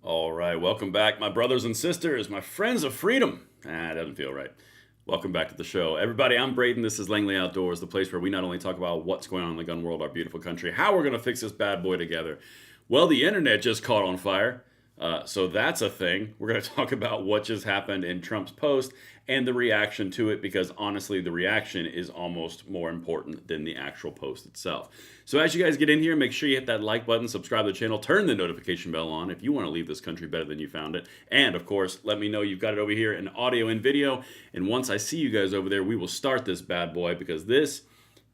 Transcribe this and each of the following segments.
All right, welcome back, my brothers and sisters, my friends of freedom. It doesn't feel right. Welcome back to the show. Everybody, I'm Braden. This is Langley Outdoors, the place where we not only talk about what's going on in the gun world, our beautiful country, how we're going to fix this bad boy together. Well, the internet just caught on fire, so that's a thing. We're going to talk about what just happened in Trump's post and the reaction to it, because honestly, the reaction is almost more important than the actual post itself. So as you guys get in here, make sure you hit that like button, subscribe to the channel, turn the notification bell on if you want to leave this country better than you found it. And of course, let me know you've got it over here in audio and video. And once I see you guys over there, we will start this bad boy, because this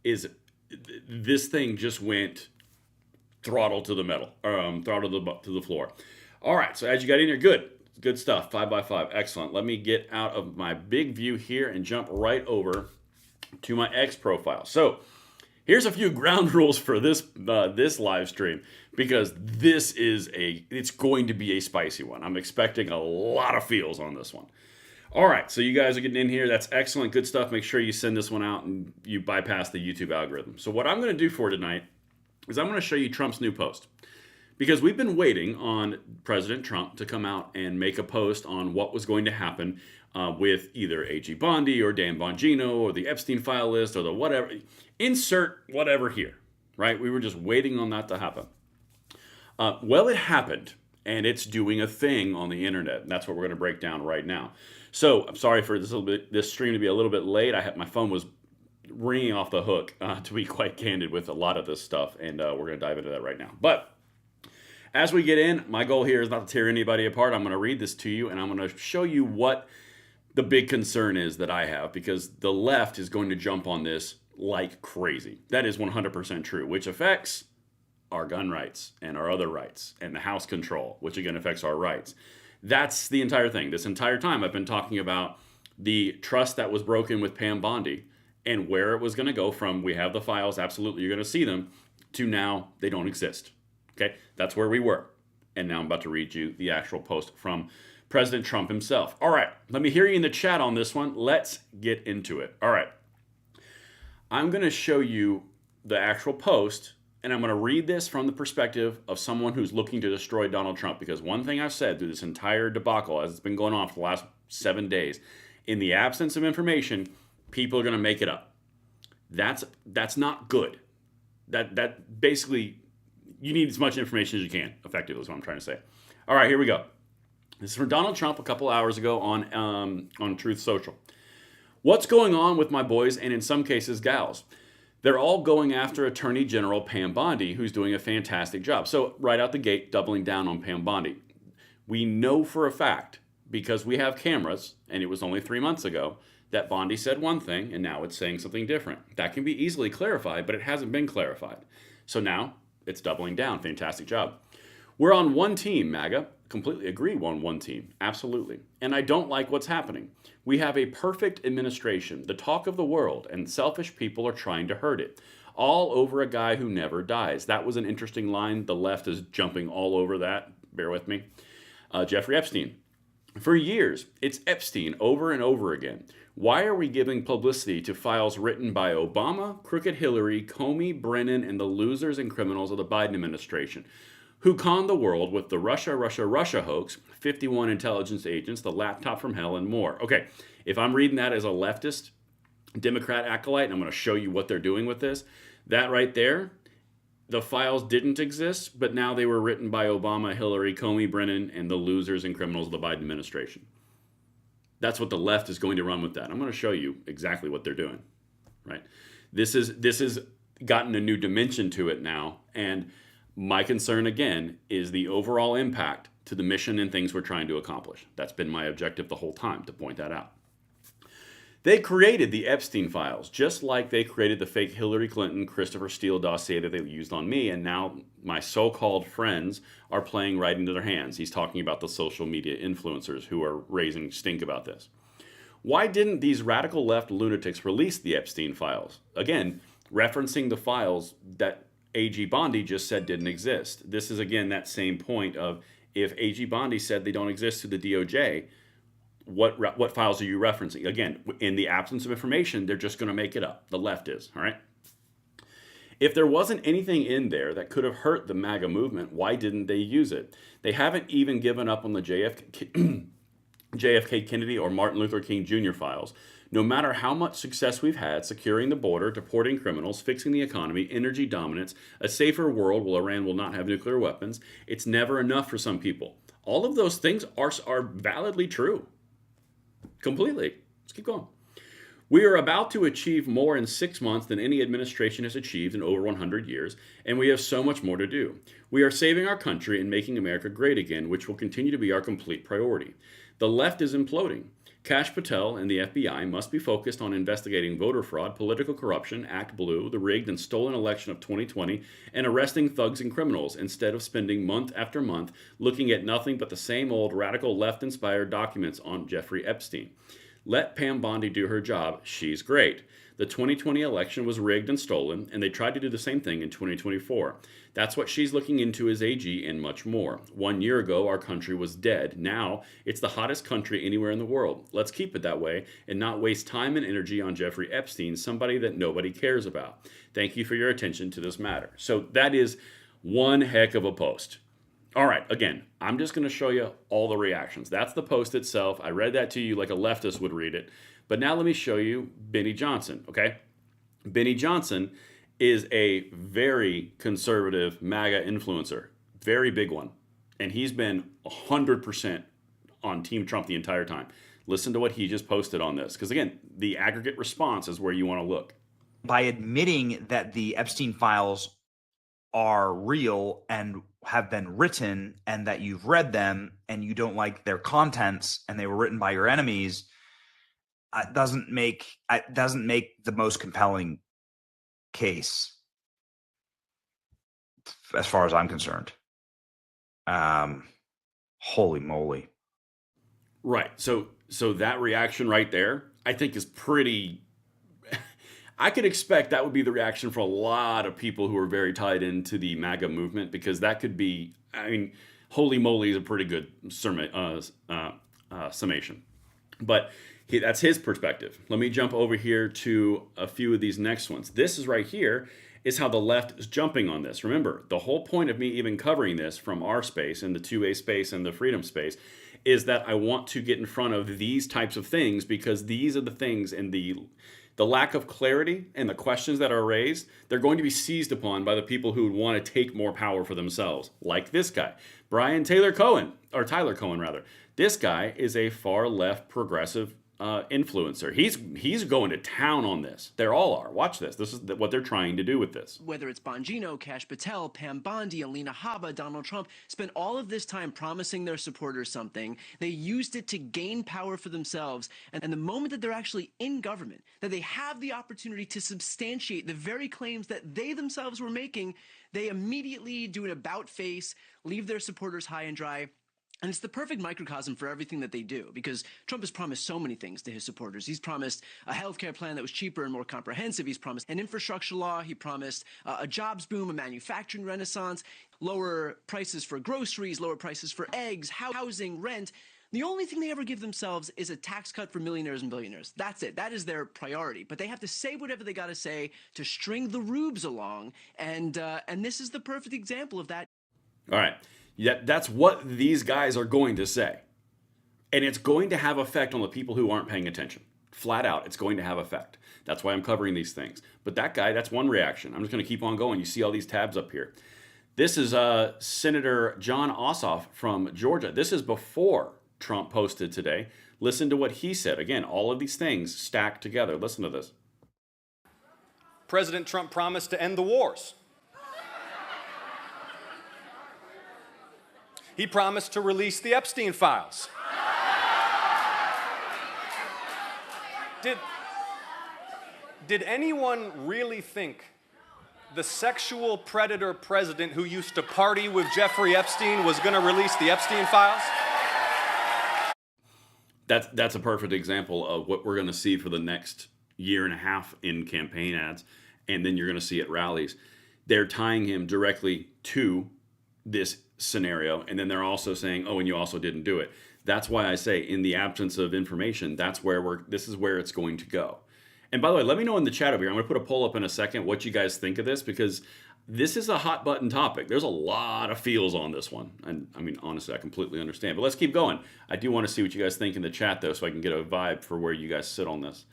thing just went throttle to the metal, throttle to the floor. All right, so as you got in here, good stuff, 5x5, excellent. Let me get out of my big view here and jump right over to my X profile. So here's a few ground rules for this live stream, because it's going to be a spicy one. I'm expecting a lot of feels on this one. All right, so you guys are getting in here. That's excellent, good stuff. Make sure you send this one out and you bypass the YouTube algorithm. So what I'm going to do for tonight is I'm going to show you Trump's new post. Because we've been waiting on President Trump to come out and make a post on what was going to happen with either AG Bondi or Dan Bongino or the Epstein file list or the whatever. Insert whatever here, right? We were just waiting on that to happen. Well, it happened, and it's doing a thing on the internet. And that's what we're going to break down right now. So I'm sorry for this stream to be a little bit late. My phone was ringing off the hook, to be quite candid, with a lot of this stuff. And we're going to dive into that right now. But as we get in, my goal here is not to tear anybody apart. I'm going to read this to you, and I'm going to show you what the big concern is that I have, because the left is going to jump on this like crazy. That is 100% true, which affects our gun rights and our other rights and the House control, which again affects our rights. That's the entire thing. This entire time I've been talking about the trust that was broken with Pam Bondi and where it was going to go from we have the files, absolutely, you're going to see them, to now they don't exist. Okay, that's where we were. And now I'm about to read you the actual post from President Trump himself. All right, let me hear you in the chat on this one. Let's get into it. All right, I'm going to show you the actual post, and I'm going to read this from the perspective of someone who's looking to destroy Donald Trump. Because one thing I've said through this entire debacle, as it's been going on for the last 7 days, in the absence of information, people are going to make it up. That's not good. That basically, you need as much information as you can, effectively, is what I'm trying to say. All right, here we go. This is from Donald Trump a couple hours ago on Truth Social. What's going on with my boys, and in some cases, gals? They're all going after Attorney General Pam Bondi, who's doing a fantastic job. So right out the gate, doubling down on Pam Bondi. We know for a fact, because we have cameras, and it was only 3 months ago, that Bondi said one thing, and now it's saying something different. That can be easily clarified, but it hasn't been clarified. So now it's doubling down. Fantastic job. We're on one team, MAGA. Completely agree, we're on one team. Absolutely. And I don't like what's happening. We have a perfect administration, the talk of the world, and selfish people are trying to hurt it. All over a guy who never dies. That was an interesting line. The left is jumping all over that. Bear with me. Jeffrey Epstein. For years, it's Epstein over and over again. Why are we giving publicity to files written by Obama, Crooked Hillary, Comey, Brennan, and the losers and criminals of the Biden administration, who conned the world with the Russia hoax, 51 intelligence agents, the laptop from hell, and more? Okay, if I'm reading that as a leftist Democrat acolyte, and I'm going to show you what they're doing with this, that right there, the files didn't exist, but now they were written by Obama, Hillary, Comey, Brennan, and the losers and criminals of the Biden administration. That's what the left is going to run with that. I'm going to show you exactly what they're doing, right? This has gotten a new dimension to it now, and my concern, again, is the overall impact to the mission and things we're trying to accomplish. That's been my objective the whole time, to point that out. They created the Epstein files, just like they created the fake Hillary Clinton, Christopher Steele dossier that they used on me, and now my so-called friends are playing right into their hands. He's talking about the social media influencers who are raising stink about this. Why didn't these radical left lunatics release the Epstein files? Again, referencing the files that AG Bondi just said didn't exist. This is, again, that same point of, if AG Bondi said they don't exist to the DOJ, what files are you referencing? Again, in the absence of information, they're just going to make it up. The left is, all right? If there wasn't anything in there that could have hurt the MAGA movement, why didn't they use it? They haven't even given up on the JFK Kennedy or Martin Luther King Jr. files. No matter how much success we've had securing the border, deporting criminals, fixing the economy, energy dominance, a safer world where Iran will not have nuclear weapons, it's never enough for some people. All of those things are validly true. Completely. Let's keep going. We are about to achieve more in 6 months than any administration has achieved in over 100 years, and we have so much more to do. We are saving our country and making America great again, which will continue to be our complete priority. The left is imploding. Kash Patel and the FBI must be focused on investigating voter fraud, political corruption, Act Blue, the rigged and stolen election of 2020, and arresting thugs and criminals, instead of spending month after month looking at nothing but the same old radical left-inspired documents on Jeffrey Epstein. Let Pam Bondi do her job. She's great. The 2020 election was rigged and stolen, and they tried to do the same thing in 2024. That's what she's looking into as AG and much more. 1 year ago, our country was dead. Now, it's the hottest country anywhere in the world. Let's keep it that way and not waste time and energy on Jeffrey Epstein, somebody that nobody cares about. Thank you for your attention to this matter. So that is one heck of a post. All right, again, I'm just going to show you all the reactions. That's the post itself. I read that to you like a leftist would read it. But now let me show you Benny Johnson, okay? Benny Johnson is a very conservative MAGA influencer, very big one. And he's been 100% on Team Trump the entire time. Listen to what he just posted on this. Because again, the aggregate response is where you want to look. By admitting that the Epstein files are real and have been written and that you've read them and you don't like their contents and they were written by your enemies, doesn't make the most compelling case as far as I'm concerned. Holy moly. Right. So that reaction right there, I think is pretty. I could expect that would be the reaction for a lot of people who are very tied into the MAGA movement, because that could be, I mean, holy moly is a pretty good summation. But that's his perspective. Let me jump over here to a few of these next ones. This is right here is how the left is jumping on this. Remember, the whole point of me even covering this from our space and the 2A space and the freedom space is that I want to get in front of these types of things, because these are the things, and the lack of clarity and the questions that are raised, they're going to be seized upon by the people who want to take more power for themselves, like this guy, Tyler Cohen. This guy is a far left progressive influencer. He's going to town on this. They all are. Watch this. This is what they're trying to do with this. Whether it's Bongino, Kash Patel, Pam Bondi, Alina Habba, Donald Trump, spent all of this time promising their supporters something. They used it to gain power for themselves. And the moment that they're actually in government, that they have the opportunity to substantiate the very claims that they themselves were making, they immediately do an about face, leave their supporters high and dry. And it's the perfect microcosm for everything that they do, because Trump has promised so many things to his supporters. He's promised a healthcare plan that was cheaper and more comprehensive. He's promised an infrastructure law. He promised a jobs boom, a manufacturing renaissance, lower prices for groceries, lower prices for eggs, housing, rent. The only thing they ever give themselves is a tax cut for millionaires and billionaires. That's it. That is their priority. But they have to say whatever they got to say to string the rubes along. And this is the perfect example of that. All right. Yet that's what these guys are going to say. And it's going to have effect on the people who aren't paying attention. Flat out, it's going to have effect. That's why I'm covering these things. But that guy, that's one reaction. I'm just going to keep on going. You see all these tabs up here. This is Senator John Ossoff from Georgia. This is before Trump posted today. Listen to what he said. Again, all of these things stacked together. Listen to this. President Trump promised to end the wars. He promised to release the Epstein files. Did anyone really think the sexual predator president who used to party with Jeffrey Epstein was going to release the Epstein files? That's a perfect example of what we're going to see for the next year and a half in campaign ads, and then you're going to see at rallies. They're tying him directly to this scenario, and then they're also saying, oh, and you also didn't do it. That's why I say, in the absence of information, this is where it's going to go. And by the way, let me know in the chat over here. I'm going to put a poll up in a second what you guys think of this, because this is a hot button topic. There's a lot of feels on this one. And I mean, honestly, I completely understand. But let's keep going. I do want to see what you guys think in the chat, though, so I can get a vibe for where you guys sit on this.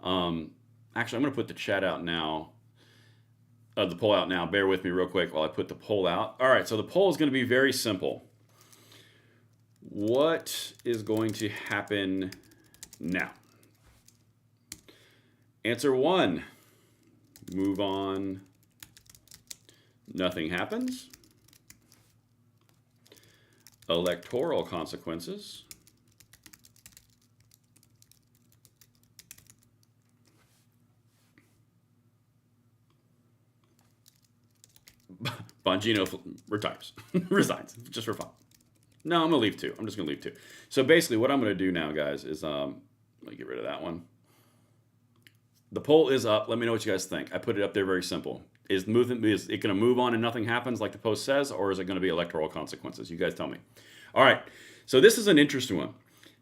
Actually, I'm going to put the chat out now. The poll out now. Bear with me real quick while I put the poll out. All right, so the poll is going to be very simple. What is going to happen now? Answer 1. Move on. Nothing happens. Electoral consequences. Bongino retires. Resigns. Just for fun. No, I'm going to leave 2. I'm just going to leave 2. So basically what I'm going to do now, guys, is let me get rid of that one. The poll is up. Let me know what you guys think. I put it up there very simple. Is it going to move on and nothing happens like the post says, or is it going to be electoral consequences? You guys tell me. All right. So this is an interesting one.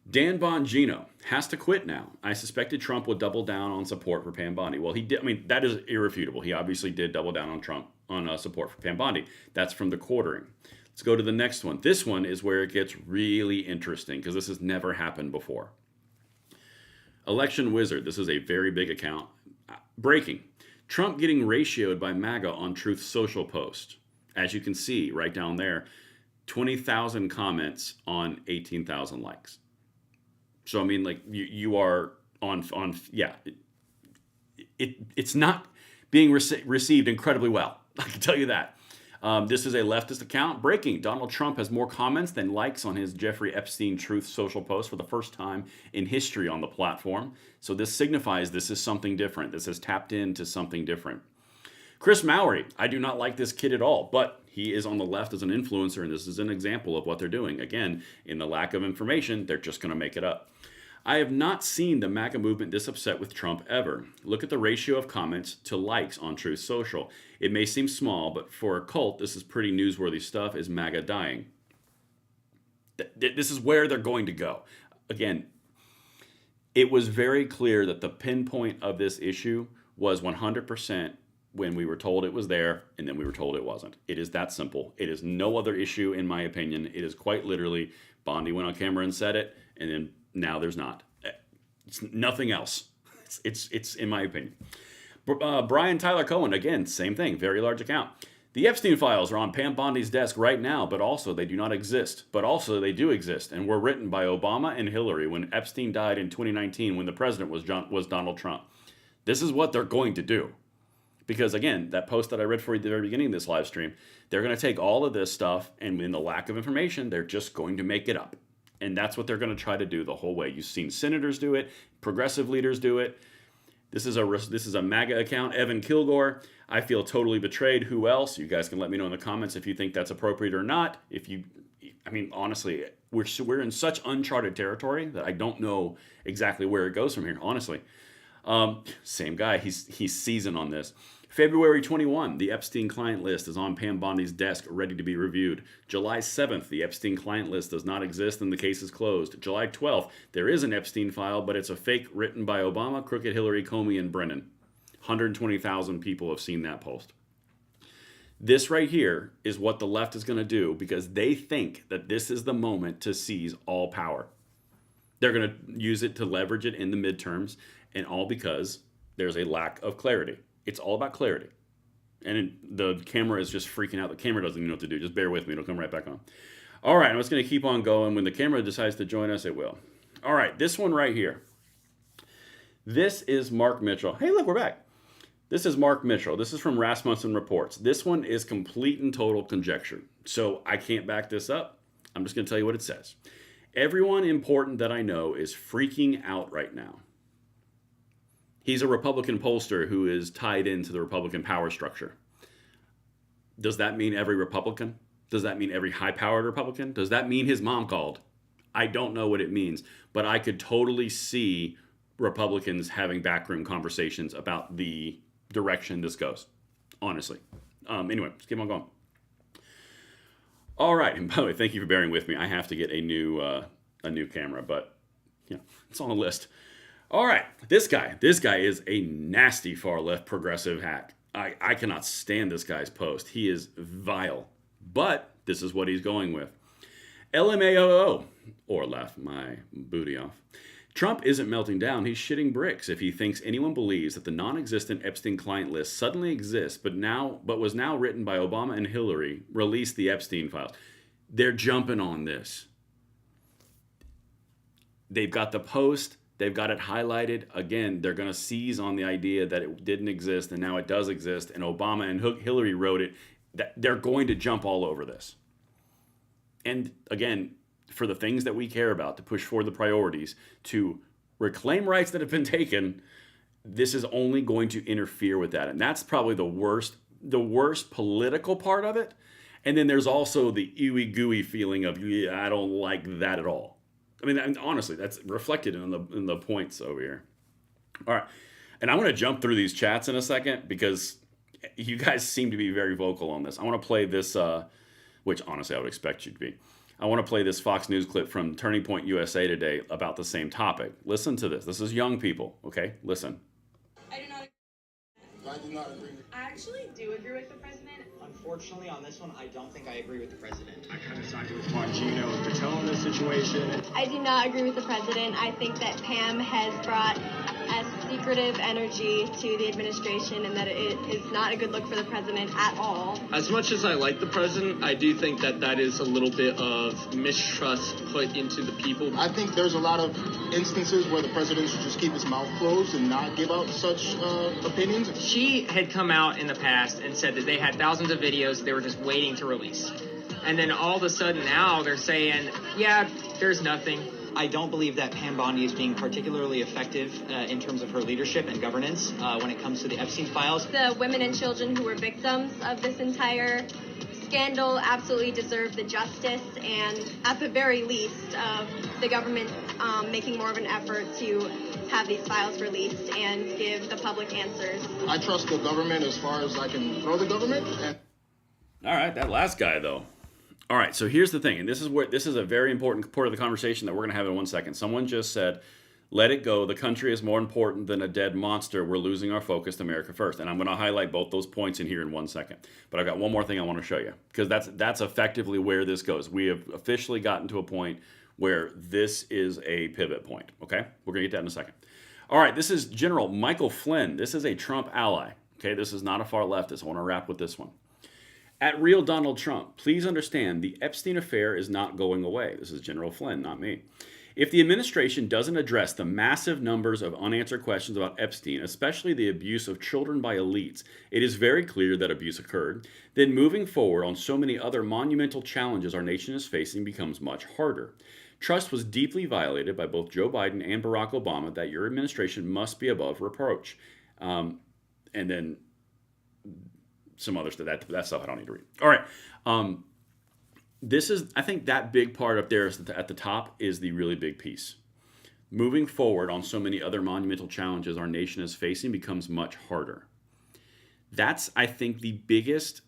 Dan Bongino has to quit now. I suspected Trump would double down on support for Pam Bondi. Well, he did. I mean, that is irrefutable. He obviously did double down on Trump on support for Pam Bondi. That's from the quartering. Let's go to the next one. This one is where it gets really interesting because this has never happened before. Election Wizard. This is a very big account. Breaking. Trump getting ratioed by MAGA on Truth Social post. As you can see right down there, 20,000 comments on 18,000 likes. So, I mean, like, you are on yeah. It's not being received incredibly well. I can tell you that. This is a leftist account. Breaking. Donald Trump has more comments than likes on his Jeffrey Epstein Truth Social post for the first time in history on the platform. So this signifies this is something different. This has tapped into something different. Chris Maury. I do not like this kid at all, but he is on the left as an influencer, and this is an example of what they're doing. Again, in the lack of information, they're just going to make it up. I have not seen the MAGA movement this upset with Trump ever. Look at the ratio of comments to likes on Truth Social. It may seem small, but for a cult, this is pretty newsworthy stuff. Is MAGA dying? This is where they're going to go. Again, it was very clear that the pinpoint of this issue was 100% when we were told it was there, and then we were told it wasn't. It is that simple. It is no other issue, in my opinion. It is quite literally, Bondi went on camera and said it, and then now there's not. It's nothing else. It's in my opinion. Brian Tyler Cohen, again, same thing, very large account. The Epstein files are on Pam Bondi's desk right now, but also they do not exist. But also they do exist, and were written by Obama and Hillary when Epstein died in 2019 when the president was Donald Trump. This is what they're going to do. Because again, that post that I read for you at the very beginning of this live stream, they're going to take all of this stuff, and in the lack of information, they're just going to make it up. And that's what they're going to try to do the whole way. You've seen senators do it, progressive leaders do it. This is a MAGA account, Evan Kilgore. I feel totally betrayed. Who else? You guys can let me know in the comments if you think that's appropriate or not. I mean, honestly, we're in such uncharted territory that I don't know exactly where it goes from here. Honestly, same guy. He's seasoned on this. February 21, the Epstein client list is on Pam Bondi's desk, ready to be reviewed. July 7th, the Epstein client list does not exist and the case is closed. July 12th, there is an Epstein file, but it's a fake written by Obama, Crooked Hillary, Comey, and Brennan. 120,000 people have seen that post. This right here is what the left is going to do because they think that this is the moment to seize all power. They're going to use it to leverage it in the midterms, and all because there's a lack of clarity. It's all about clarity. And the camera is just freaking out. The camera doesn't even know what to do. Just bear with me. It'll come right back on. All right, I'm just going to keep on going. When the camera decides to join us, it will. All right, this one right here. This is Mark Mitchell. Hey, look, we're back. This is Mark Mitchell. This is from Rasmussen Reports. This one is complete and total conjecture. So I can't back this up. I'm just going to tell you what it says. Everyone important that I know is freaking out right now. He's a Republican pollster who is tied into the Republican power structure. Does that mean every Republican? Does that mean every high-powered Republican? Does that mean his mom called? I don't know what it means, but I could totally see Republicans having backroom conversations about the direction this goes, honestly. Anyway, let's keep on going. All right, and by the way, thank you for bearing with me. I have to get a new camera, but it's on the list. All right, this guy is a nasty far left progressive hack. I cannot stand this guy's post. He is vile, but this is what he's going with. LMAO, or laugh my booty off. Trump isn't melting down, he's shitting bricks if he thinks anyone believes that the non-existent Epstein client list suddenly exists but was now written by Obama and Hillary released the Epstein files. They're jumping on this. They've got the post, they've got it highlighted. Again, they're going to seize on the idea that it didn't exist and now it does exist, and Obama and Hillary wrote it. They're going to jump all over this. And again, for the things that we care about, to push forward the priorities, to reclaim rights that have been taken, this is only going to interfere with that. And that's probably the worst political part of it. And then there's also the ooey gooey feeling of, yeah, I don't like that at all. I mean, honestly, that's reflected in the points over here. All right. And I'm going to jump through these chats in a second because you guys seem to be very vocal on this. I want to play this, which honestly I would expect you to be. I want to play this Fox News clip from Turning Point USA today about the same topic. Listen to this. This is young people, okay? Listen. I do not agree. I actually do agree with the president. Unfortunately, on this one, I don't think I agree with the president. I kind of sided with Bongino and Patel in this situation. I do not agree with the president. I think that Pam has brought a secretive energy to the administration and that it is not a good look for the president at all. As much as I like the president, I do think that is a little bit of mistrust put into the people. I think there's a lot of instances where the president should just keep his mouth closed and not give out such opinions. She had come out in the past and said that they had thousands of videos they were just waiting to release. And then all of a sudden now they're saying, yeah, there's nothing. I don't believe that Pam Bondi is being particularly effective in terms of her leadership and governance when it comes to the Epstein files. The women and children who were victims of this entire scandal absolutely deserve the justice, and at the very least, the government making more of an effort to have these files released and give the public answers. I trust the government as far as I can throw the government. All right, that last guy though. All right, so here's the thing, and this is a very important part of the conversation that we're going to have in 1 second. Someone just said, let it go. The country is more important than a dead monster. We're losing our focus to America first. And I'm going to highlight both those points in here in 1 second. But I've got one more thing I want to show you, because that's effectively where this goes. We have officially gotten to a point where this is a pivot point, okay? We're going to get that in a second. All right, this is General Michael Flynn. This is a Trump ally, okay? This is not a far leftist. I want to wrap with this one. At Real Donald Trump, please understand the Epstein affair is not going away. This is General Flynn, not me. If the administration doesn't address the massive numbers of unanswered questions about Epstein, especially the abuse of children by elites, it is very clear that abuse occurred. Then moving forward on so many other monumental challenges our nation is facing becomes much harder. Trust was deeply violated by both Joe Biden and Barack Obama that your administration must be above reproach. And then some other stuff. That stuff I don't need to read. All right. This is, I think that big part up there is at the top is the really big piece. Moving forward on so many other monumental challenges our nation is facing becomes much harder. That's, I think, the biggest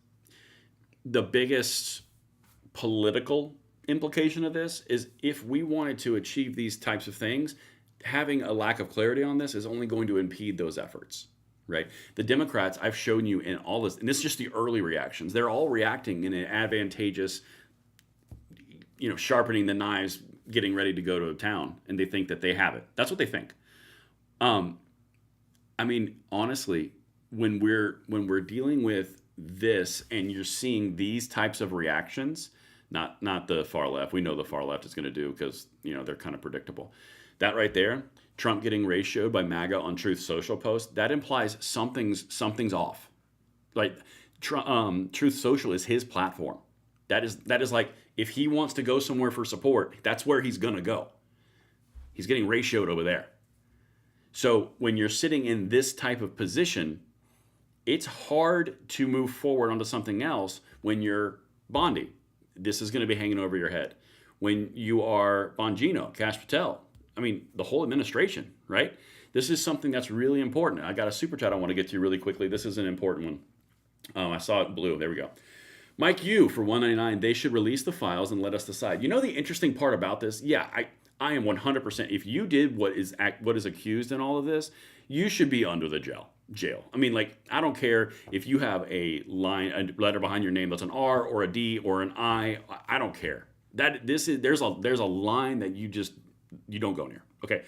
political implication of this is if we wanted to achieve these types of things, having a lack of clarity on this is only going to impede those efforts. Right? The Democrats, I've shown you in all this, and this is just the early reactions. They're all reacting in an advantageous, sharpening the knives, getting ready to go to a town, and they think that they have it. That's what they think. I mean, honestly, when we're dealing with this, and you're seeing these types of reactions, not the far left. We know the far left is going to do because they're kind of predictable. That right there. Trump getting ratioed by MAGA on Truth Social post, that implies something's off. Like Truth Social is his platform. That is like if he wants to go somewhere for support, that's where he's gonna go. He's getting ratioed over there. So when you're sitting in this type of position, it's hard to move forward onto something else when you're Bondi. This is going to be hanging over your head. When you are Bongino, Kash Patel, I mean, the whole administration, right? This is something that's really important. I got a super chat I want to get to really quickly. This is an important one. Oh, I saw it in blue. There we go. Mike Yu for $1.99. They should release the files and let us decide. You know the interesting part about this? Yeah, I am 100%. If you did what is accused in all of this, you should be under the jail. I mean, like, I don't care if you have a letter behind your name that's an R or a D or an I. I don't care. There's a line that you don't go near. Okay.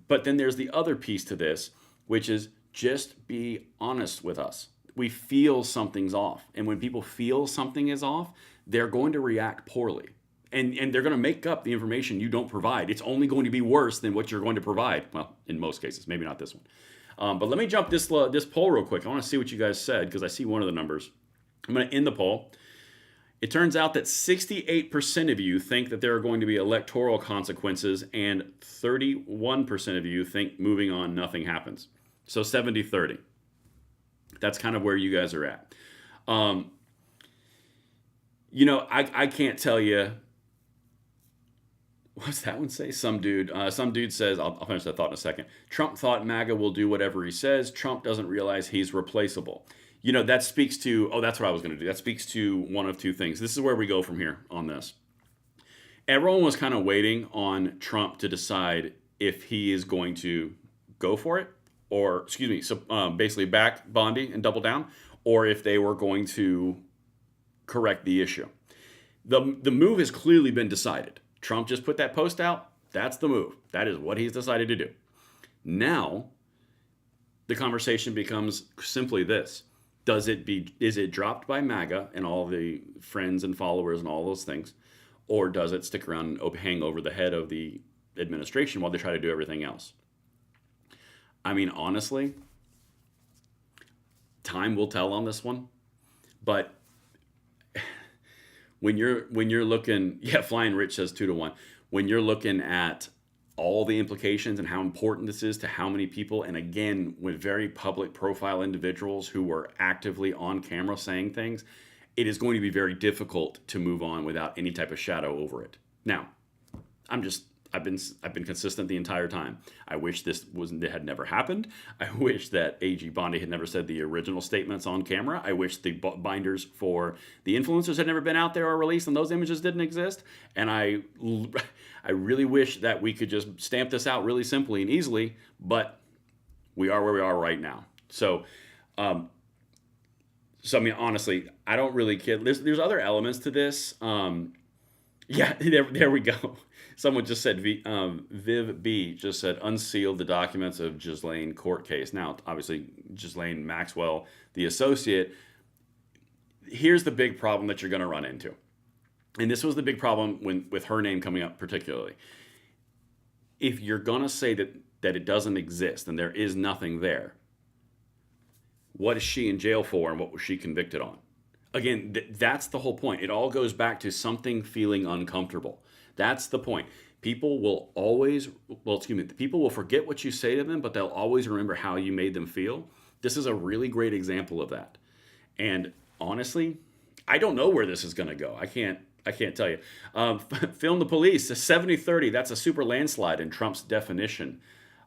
But then there's the other piece to this, which is just be honest with us. We feel something's off. And when people feel something is off, they're going to react poorly. And they're going to make up the information you don't provide. It's only going to be worse than what you're going to provide. Well, in most cases, maybe not this one. But let me jump this poll real quick. I want to see what you guys said because I see one of the numbers. I'm going to end the poll. It turns out that 68% of you think that there are going to be electoral consequences, and 31% of you think moving on, nothing happens. So 70-30. That's kind of where you guys are at. I can't tell you. What's that one say? Some dude says, I'll finish that thought in a second. Trump thought MAGA will do whatever he says. Trump doesn't realize he's replaceable. That speaks to, that's what I was going to do. That speaks to one of two things. This is where we go from here on this. Everyone was kind of waiting on Trump to decide if he is going to go for it basically back Bondi and double down, or if they were going to correct the issue. The move has clearly been decided. Trump just put that post out. That's the move. That is what he's decided to do. Now, the conversation becomes simply this. Is it dropped by MAGA and all the friends and followers and all those things? Or does it stick around and hang over the head of the administration while they try to do everything else? I mean, honestly, time will tell on this one. But when you're looking, Flying Rich says 2-1. When you're looking at all the implications and how important this is to how many people, and again, with very public profile individuals who were actively on camera saying things, it is going to be very difficult to move on without any type of shadow over it. Now, I've been consistent the entire time. I wish it had never happened. I wish that AG Bondi had never said the original statements on camera. I wish the binders for the influencers had never been out there or released and those images didn't exist. And I really wish that we could just stamp this out really simply and easily, but we are where we are right now. So I mean, honestly, I don't really care. There's other elements to this. There we go. Someone just said, Viv B just said, unseal the documents of Ghislaine court case. Now, obviously, Ghislaine Maxwell, the associate, here's the big problem that you're going to run into. And this was the big problem with her name coming up particularly. If you're going to say that it doesn't exist and there is nothing there, what is she in jail for and what was she convicted on? Again, that's the whole point. It all goes back to something feeling uncomfortable. That's the point. People will people will forget what you say to them, but they'll always remember how you made them feel. This is a really great example of that. And honestly, I don't know where this is going to go. I can't tell you. Film the Police, a 70-30. That's a super landslide in Trump's definition.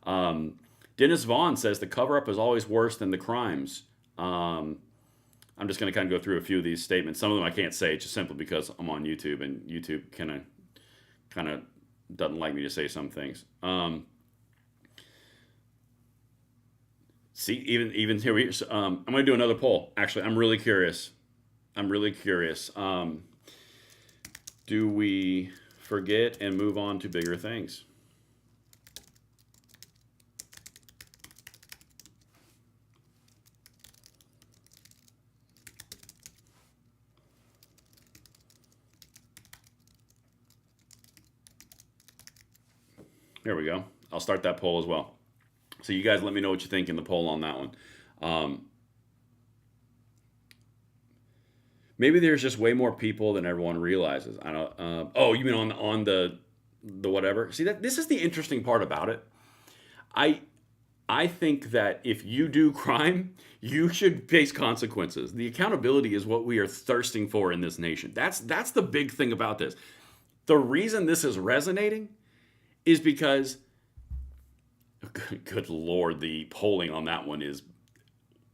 Dennis Vaughn says the cover-up is always worse than the crimes. I'm just going to kind of go through a few of these statements. Some of them I can't say just simply because I'm on YouTube, and YouTube kind of doesn't like me to say some things. See, even here, I'm going to do another poll. Actually, I'm really curious. Do we forget and move on to bigger things? There we go. I'll start that poll as well. So you guys let me know what you think in the poll on that one. Maybe there's just way more people than everyone realizes. I don't. Oh, you mean on the whatever? See, this is the interesting part about it. I think that if you do crime, you should face consequences. The accountability is what we are thirsting for in this nation. That's the big thing about this. The reason this is resonating is because, good Lord, the polling on that one is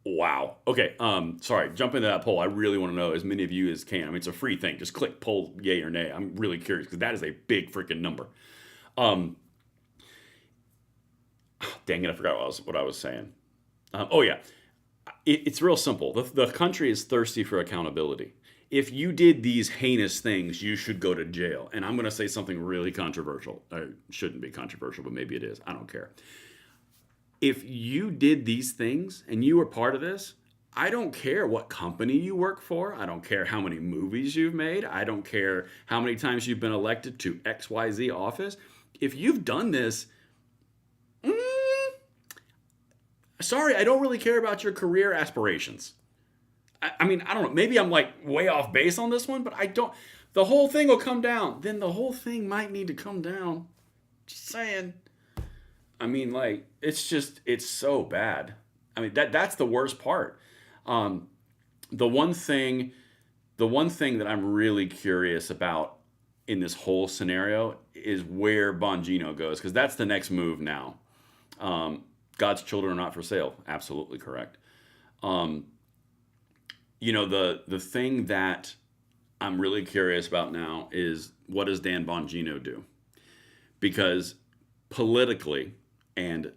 wow. Okay, sorry, jump into that poll. I really want to know as many of you as can. I mean, it's a free thing. Just click poll, yay or nay. I'm really curious because that is a big freaking number. Dang it, I forgot what I was saying. Oh yeah, it's real simple. The country is thirsty for accountability. If you did these heinous things, you should go to jail. And I'm going to say something really controversial. It shouldn't be controversial, but maybe it is. I don't care. If you did these things and you were part of this, I don't care what company you work for. I don't care how many movies you've made. I don't care how many times you've been elected to XYZ office. If you've done this, sorry, I don't really care about your career aspirations. I mean, I don't know. Maybe I'm like way off base on this one, but I don't. The whole thing will come down. Then the whole thing might need to come down. Just saying. I mean, like, it's so bad. I mean, that's the worst part. The one thing that I'm really curious about in this whole scenario is where Bongino goes, because that's the next move now. God's children are not for sale. Absolutely correct. The thing that I'm really curious about now is, what does Dan Bongino do? Because politically and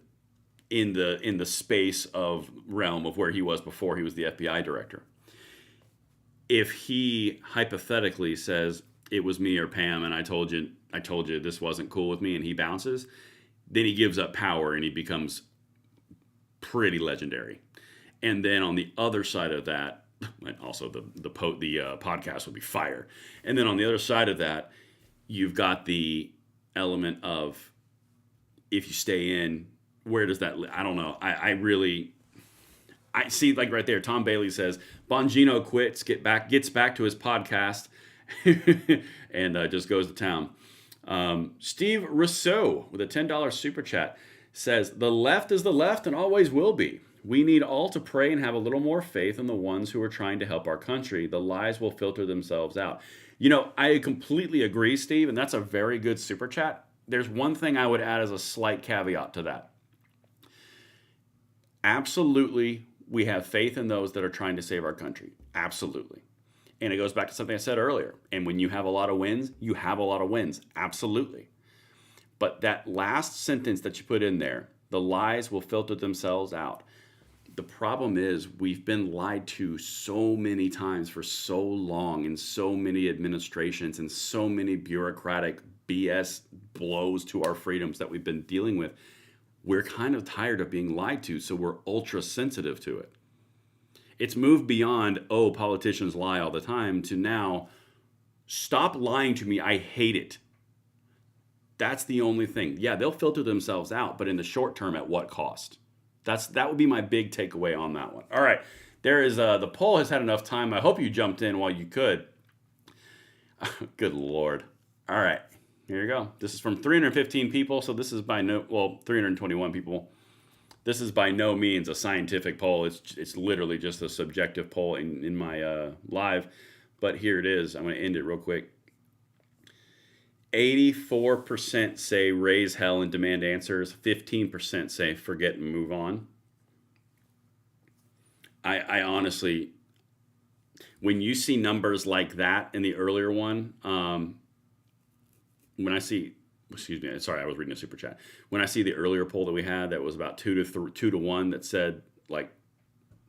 in the space of realm of where he was before he was the FBI director, if he hypothetically says it was me or Pam and I told you this wasn't cool with me, and he bounces, then he gives up power and he becomes pretty legendary. And then on the other side of that, and also the podcast will be fire. And then on the other side of that, you've got the element of, if you stay in, where does that? I don't know. I see, like right there, Tom Bailey says Bongino quits, gets back to his podcast, and just goes to town. Steve Rousseau with a $10 super chat says, the left is the left and always will be. We need all to pray and have a little more faith in the ones who are trying to help our country. The lies will filter themselves out. I completely agree, Steve, and that's a very good super chat. There's one thing I would add as a slight caveat to that. Absolutely, we have faith in those that are trying to save our country. Absolutely. And it goes back to something I said earlier. And when you have a lot of wins, you have a lot of wins. Absolutely. But that last sentence that you put in there, the lies will filter themselves out. The problem is we've been lied to so many times for so long, in so many administrations and so many bureaucratic BS blows to our freedoms that we've been dealing with. We're kind of tired of being lied to, so we're ultra sensitive to it. It's moved beyond, oh, politicians lie all the time, to now, stop lying to me, I hate it. That's the only thing. Yeah, they'll filter themselves out, but in the short term, at what cost? That would be my big takeaway on that one. All right, there is the poll has had enough time. I hope you jumped in while you could. Good Lord. All right, here you go. This is from 315 people, so this is 321 people. This is by no means a scientific poll. It's literally just a subjective poll in my live. But here it is. I'm going to end it real quick. 84% say raise hell and demand answers. 15% say forget and move on. I honestly, when you see numbers like that in the earlier one, when I see, excuse me, sorry, I was reading a super chat. When I see the earlier poll that we had that was about 2 to 1 that said, like,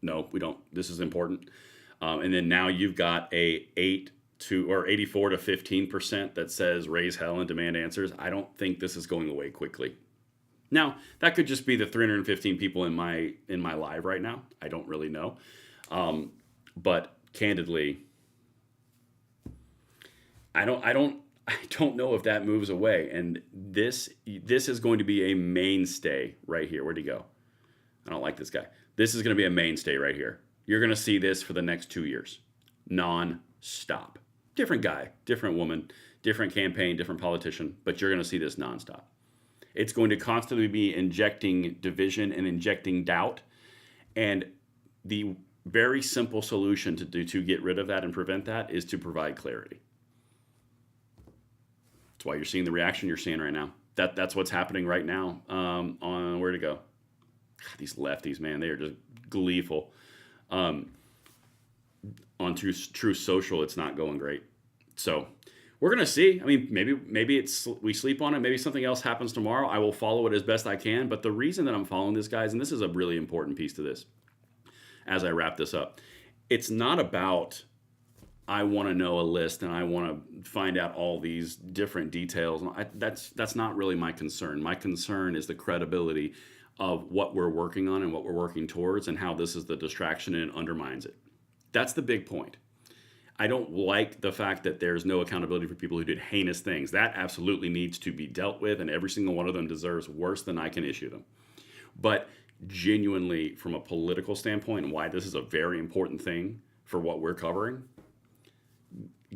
no, we don't, this is important. And then now you've got a 84 to 15% that says raise hell and demand answers. I don't think this is going away quickly. Now, that could just be the 315 people in my live right now. I don't really know. But candidly, I don't know if that moves away. And this is going to be a mainstay right here. Where'd he go? I don't like this guy. This is going to be a mainstay right here. You're going to see this for the next 2 years. Non-stop. Different guy, different woman, different campaign, different politician, but you're going to see this nonstop. It's going to constantly be injecting division and injecting doubt. And the very simple solution to get rid of that and prevent that is to provide clarity. That's why you're seeing the reaction you're seeing right now. That's what's happening right now on where to go. God, these lefties, man, they are just gleeful. On True Social, it's not going great. So we're gonna see. I mean, maybe it's we sleep on it. Maybe something else happens tomorrow. I will follow it as best I can. But the reason that I'm following this, guys, and this is a really important piece to this, as I wrap this up, it's not about I want to know a list and I want to find out all these different details. That's not really my concern. My concern is the credibility of what we're working on and what we're working towards, and how this is the distraction and it undermines it. That's the big point. I don't like the fact that there's no accountability for people who did heinous things. That absolutely needs to be dealt with, and every single one of them deserves worse than I can issue them. But genuinely, from a political standpoint, and why this is a very important thing for what we're covering,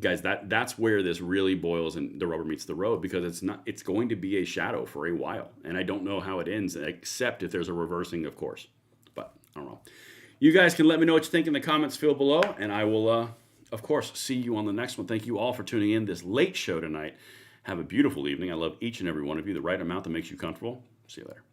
guys, that's where this really boils and the rubber meets the road, because it's going to be a shadow for a while, and I don't know how it ends, except if there's a reversing, of course. But I don't know. You guys can let me know what you think in the comments field below, and I will, of course, see you on the next one. Thank you all for tuning in this late show tonight. Have a beautiful evening. I love each and every one of you. The right amount that makes you comfortable. See you later.